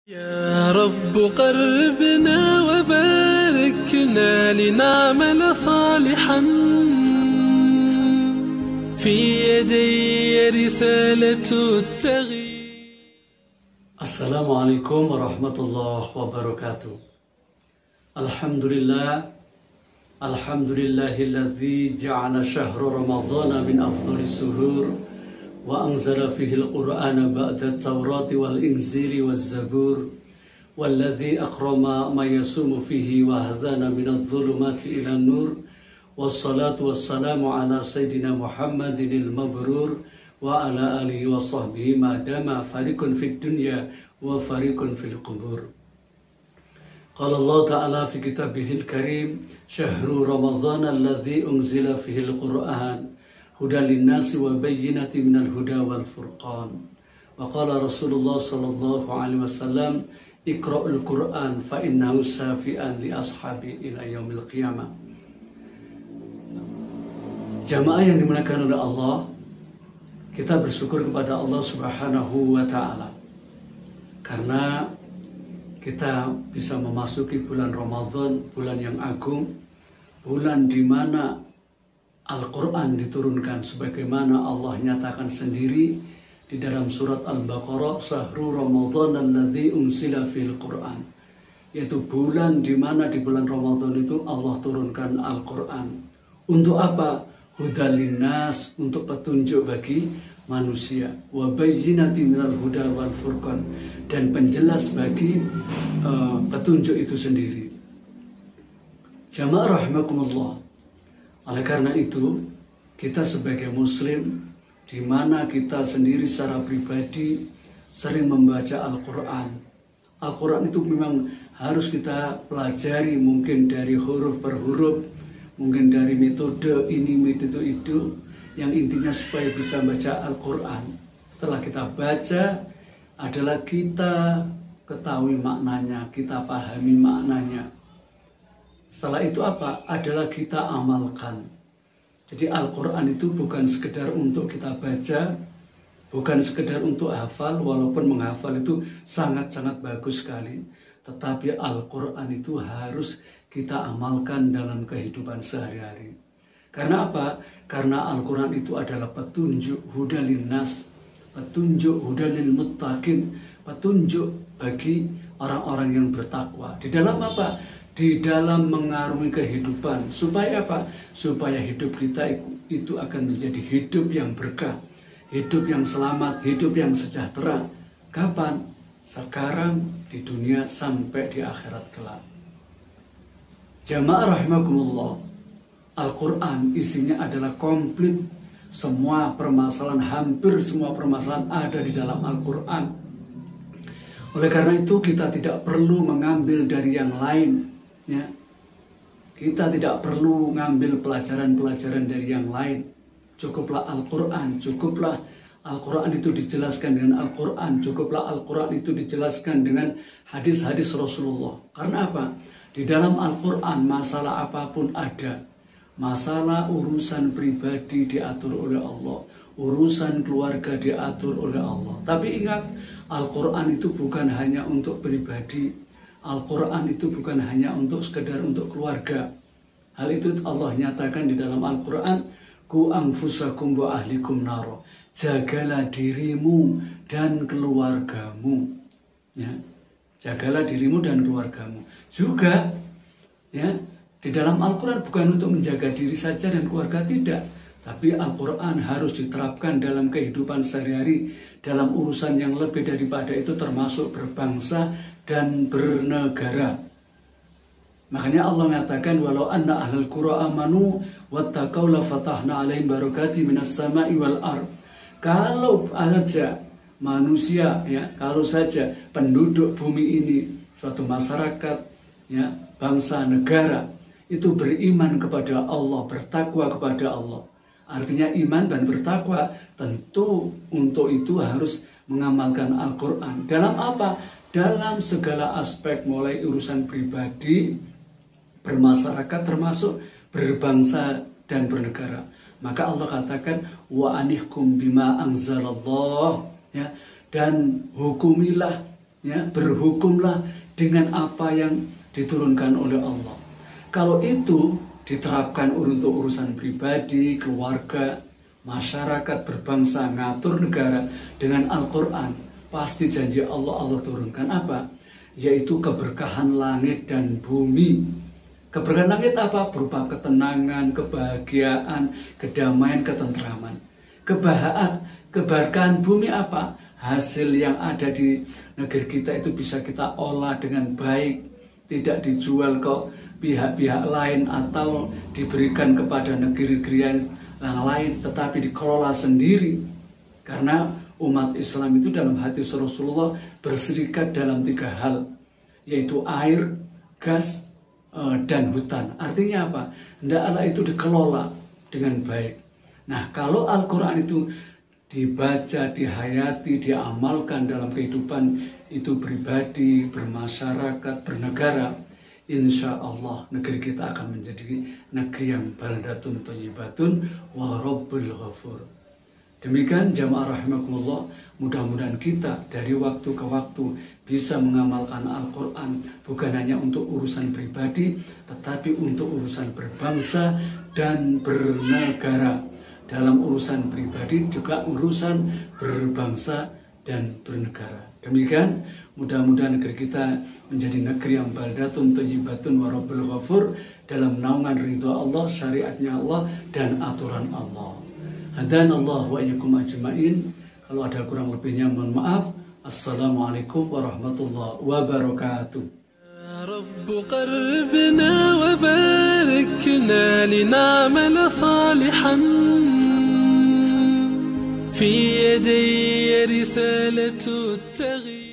يا رب قربنا وباركنا لنعمل صالحا في يدي رسالة التغيير. السلام عليكم ورحمة الله وبركاته. الحمد لله الذي جعل شهر رمضان من أفضل الشهور وأنزل فيه القرآن بعد التوراة والإنجيل والزبور، والذي أكرم ما يصوم فيه وهدانا من الظلمات إلى النور، والصلاة والسلام على سيدنا محمد المبرور وعلى آله وصحبه ما دام فريق في الدنيا وفريق في القبور. قال الله تعالى في كتابه الكريم: شهر رمضان الذي أنزل فيه القرآن هدى للناس وبينة من الهدى والفرقان. وقال رسول الله صلى الله عليه وسلم: اقرأوا القرآن فإنه شافئا لأصحابي إلى يوم القيامة. Jamaah yang dimuliakan oleh Allah, kita bersyukur kepada Allah Subhanahu wa Ta'ala karena kita bisa memasuki bulan Ramadan, bulan yang agung, bulan di mana Al-Quran diturunkan sebagaimana Allah nyatakan sendiri di dalam surat Al-Baqarah, Syahrul Ramadan alladzi unzila fil Quran, yaitu bulan di mana di bulan Ramadan itu Allah turunkan Al-Quran. Untuk apa? Hudal linnas, untuk petunjuk bagi manusia, wa bayyinati minal huda wal furqan, dan penjelas bagi petunjuk itu sendiri. Jamaah rahimakumullah. Oleh karena itu, kita sebagai muslim, di mana kita sendiri secara pribadi sering membaca Al-Quran. Al-Quran itu memang harus kita pelajari, mungkin dari huruf per huruf, mungkin dari metode ini, metode itu, yang intinya supaya bisa baca Al-Quran. Setelah kita baca, adalah kita ketahui maknanya, kita pahami maknanya. Setelah itu apa? Adalah kita amalkan. Jadi Al-Quran itu bukan sekedar untuk kita baca, bukan sekedar untuk hafal, walaupun menghafal itu sangat-sangat bagus sekali. Tetapi Al-Quran itu harus kita amalkan dalam kehidupan sehari-hari. Karena apa? Karena Al-Quran itu adalah petunjuk huda linnas, petunjuk huda lil muttaqin, petunjuk bagi orang-orang yang bertakwa. Di dalam apa? Di dalam mengarungi kehidupan. Supaya apa? Supaya hidup kita itu akan menjadi hidup yang berkah, hidup yang selamat, hidup yang sejahtera. Kapan? Sekarang di dunia sampai di akhirat kelak. Jamaah rahimakumullah, Al-Quran isinya adalah komplit. Semua permasalahan, hampir semua permasalahan ada di dalam Al-Quran. Oleh karena itu kita tidak perlu mengambil dari yang lain. Ya, kita tidak perlu mengambil pelajaran-pelajaran dari yang lain. Cukuplah Al-Quran, cukuplah Al-Quran itu dijelaskan dengan Al-Quran, cukuplah Al-Quran itu dijelaskan dengan hadis-hadis Rasulullah. Karena apa? Di dalam Al-Quran masalah apapun ada. Masalah urusan pribadi diatur oleh Allah, urusan keluarga diatur oleh Allah. Tapi ingat, Al-Quran itu bukan hanya untuk pribadi. Al-Quran itu bukan hanya untuk sekedar untuk keluarga. Hal itu Allah nyatakan di dalam Al-Quran, ku anfusakum wa ahlikum naro, jagalah dirimu dan keluargamu. Ya, jagalah dirimu dan keluargamu. Juga ya, di dalam Al-Quran bukan untuk menjaga diri saja dan keluarga, tidak. Tapi Al-Quran harus diterapkan dalam kehidupan sehari-hari, dalam urusan yang lebih daripada itu, termasuk berbangsa dan bernegara. Makanya Allah mengatakan, walau anna ahlal qura amanu wattaqau la fatahna alaihim barakati minas sama'i wal ard. Kalau saja manusia, ya, kalau saja penduduk bumi ini, suatu masyarakat, ya, bangsa, negara, itu beriman kepada Allah, bertakwa kepada Allah. Artinya iman dan bertakwa, tentu untuk itu harus mengamalkan Al-Quran. Dalam apa? Dalam segala aspek, mulai urusan pribadi, bermasyarakat, termasuk berbangsa dan bernegara. Maka Allah katakan, wa anihkum bima anzalallah, ya, dan hukumilah, Ya, berhukumlah dengan apa yang diturunkan oleh Allah. Kalau itu diterapkan untuk urusan pribadi, keluarga, masyarakat, berbangsa, ngatur negara dengan Al-Quran, pasti janji Allah turunkan apa? Yaitu keberkahan langit dan bumi. Keberkahan langit apa? Berupa ketenangan, kebahagiaan, kedamaian, ketentraman. Keberkahan bumi apa? Hasil yang ada di negeri kita itu bisa kita olah dengan baik, tidak dijual ke pihak-pihak lain atau diberikan kepada negeri-negeri yang lain, tetapi dikelola sendiri. Karena umat Islam itu dalam hadis Rasulullah berserikat dalam 3 hal, yaitu air, gas, dan hutan. Artinya apa? Hendaklah itu dikelola dengan baik. Nah, kalau Al-Quran itu dibaca, dihayati, diamalkan dalam kehidupan itu pribadi, bermasyarakat, bernegara, insya Allah negeri kita akan menjadi negeri yang baldatun thayyibatun wa rabbul ghafur. Demikian jamaah rahimakumullah, mudah-mudahan kita dari waktu ke waktu bisa mengamalkan Al-Quran bukan hanya untuk urusan pribadi, tetapi untuk urusan berbangsa dan bernegara. Dalam urusan pribadi juga urusan berbangsa dan bernegara. Demikian, mudah-mudahan negeri kita menjadi negeri yang baldatun thayyibatun wa rabbul ghafur, dalam naungan ridha Allah, syariatnya Allah, dan aturan Allah. Hadanallahu wa iyyakum ajma'in. Kalau ada kurang lebihnya mohon maaf. Assalamualaikum warahmatullahi wabarakatuh. يا رب قربنا وباركنا لنعمل صالحا في يدي رسالة التغيير.